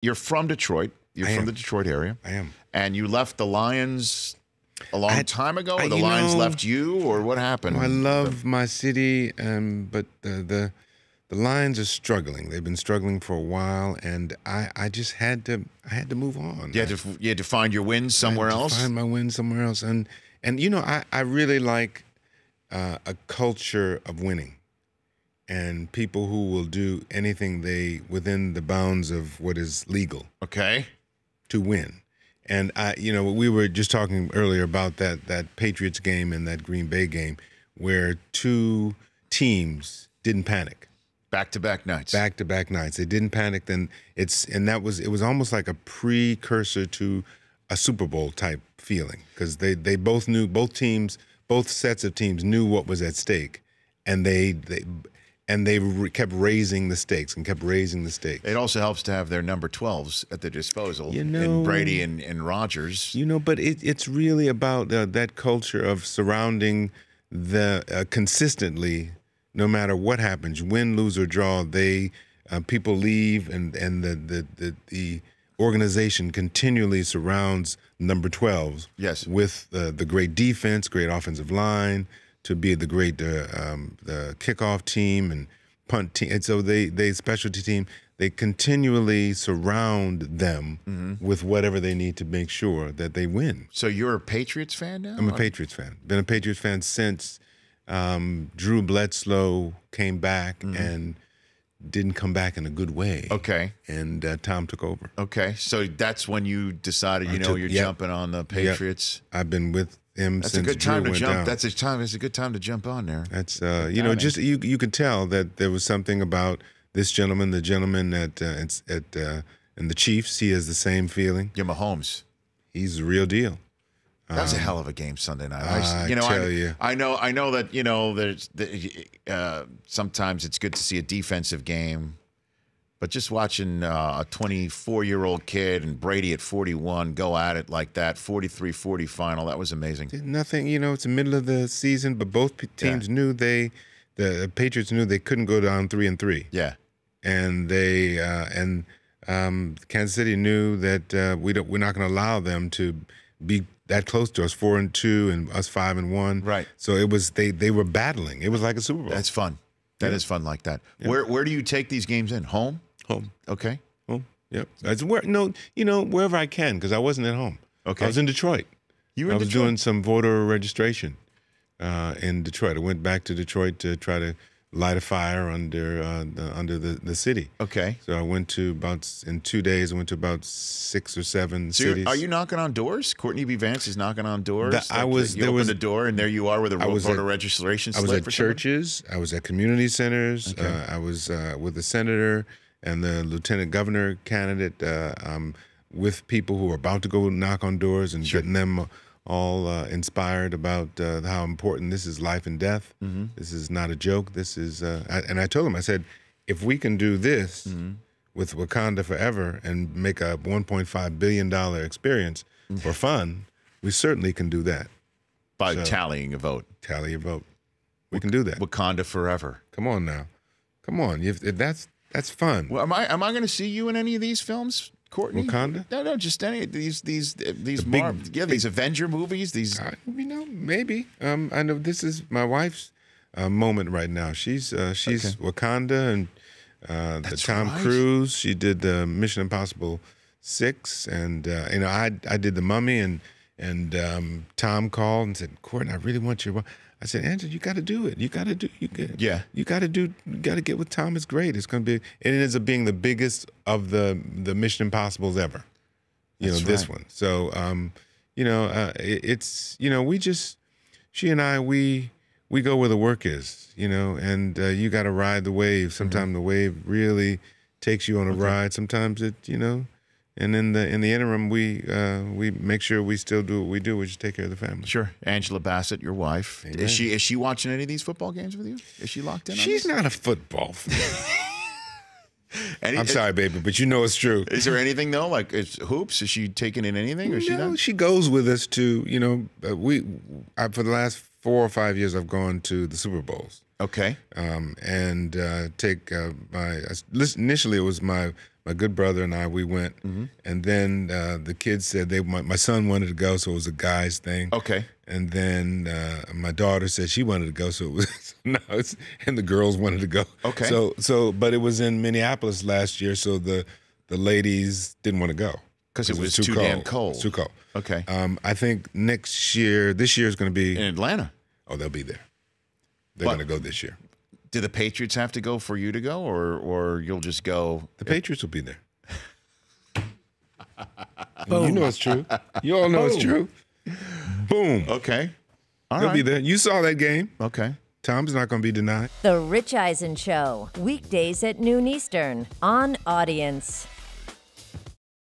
you're from Detroit. You're from the Detroit area. I am. And you left the Lions a long time ago, or the you Lions know, left you, or what happened? I love my city, but the Lions are struggling. They've been struggling for a while, and I just had to move on. You had to find your wins somewhere else. Find my wins somewhere else, and you know, I really like a culture of winning, and people who will do anything within the bounds of what is legal. Okay. To win. And you know, we were just talking earlier about that Patriots game and that Green Bay game, where two teams didn't panic. Back-to-back nights. Back-to-back nights. They didn't panic. Then it was almost like a precursor to a Super Bowl type feeling, because they both knew, both sets of teams knew what was at stake, and they kept raising the stakes and kept raising the stakes. It also helps to have their number 12s at their disposal, in Brady and Rodgers. You know, but it's really about that culture of surrounding the consistently, no matter what happens, win, lose, or draw. People leave, and the organization continually surrounds number 12s. Yes, with the great defense, great offensive line, to be the great the kickoff team and punt team, and so they specialty team. They continually surround them with whatever they need to make sure that they win. So you're a Patriots fan now? I'm a Patriots fan. Been a Patriots fan since Drew Bledsoe came back and didn't come back in a good way. Okay. And Tom took over. Okay. So that's when you decided, you're jumping on the Patriots. Yep. I've been with him That's since a good time Drew to jump. Down. It's a good time to jump on there. That's just you could tell that there was something about this gentleman, the gentleman at and the Chiefs. He has the same feeling. Yeah, Mahomes. He's the real deal. That was a hell of a game Sunday night. I tell you. I know that there's sometimes it's good to see a defensive game, but just watching a 24-year-old kid and Brady at 41 go at it like that, 43-40 final, that was amazing. Nothing, it's the middle of the season, but both teams knew the Patriots knew they couldn't go down 3-3. Yeah, and Kansas City knew that we're not going to allow them to be that close to us, 4-2, and us 5-1. Right. So it was they were battling. It was like a Super Bowl. That's fun. That is fun like that. Yeah. Where do you take these games in? Home? Home. Okay. Home. Yep. That's wherever I can, because I wasn't at home. Okay. I was in Detroit. You were in Detroit? Doing some voter registration in Detroit. I went back to Detroit to try to light a fire under the city. Okay. So I went to in 2 days, I went to about 6 or 7 cities. Are you knocking on doors? Courtney B. Vance is knocking on doors? You opened the door, and there you are with a voter registration slip. I was at churches. I was at community centers. Okay. I was with the senator and the lieutenant governor candidate, with people who are about to go knock on doors and getting them all inspired about how important this is, life and death. This is not a joke. This is, and I told him, I said, if we can do this with Wakanda Forever and make a $1.5 billion experience for fun, we certainly can do that. By tallying a vote. Tally a vote. We can do that. Wakanda Forever. Come on now. Come on. That's fun. Well, am I going to see you in any of these films, Courtney? Wakanda? No, just any of these these Avenger movies. These, maybe. I know this is my wife's moment right now. She's Wakanda and the Tom Cruise. She did the Mission Impossible 6, and I did the Mummy, and Tom called and said, "Courtney, I really want you." I said, "Andrew, you got to do it. You got to get with Tom. It's great. It's going to be. It ends up being the biggest of the Mission Impossibles ever. This one. So, it's she and I, we go where the work is, and you got to ride the wave. Sometimes the wave really takes you on a ride. Sometimes it, And in the interim, we make sure we still do what we do, which is take care of the family. Sure. Angela Bassett, your wife. Amen. Is she watching any of these football games with you? Is she locked in? She's not a football fan. I'm sorry, baby, but it's true. Is there anything though? Like hoops? Is she taking in anything? Or is she not? She goes with us to. For the last 4 or 5 years, I've gone to the Super Bowls. Okay. And take initially it was my my good brother and I, we went. And then the kids said my son wanted to go, so it was a guys thing. Okay. And then my daughter said she wanted to go, so it was and the girls wanted to go. Okay. So but it was in Minneapolis last year, so the ladies didn't want to go because it was too damn cold. It's too cold. Okay. I think this year is going to be in Atlanta. Oh, they'll be there. They're going to go this year. Do the Patriots have to go for you to go, or you'll just go? The Patriots will be there. You know it's true. You all know it's true. Boom. Okay. They'll be there. You saw that game. Okay. Tom's not going to be denied. The Rich Eisen Show, weekdays at noon Eastern on Audience.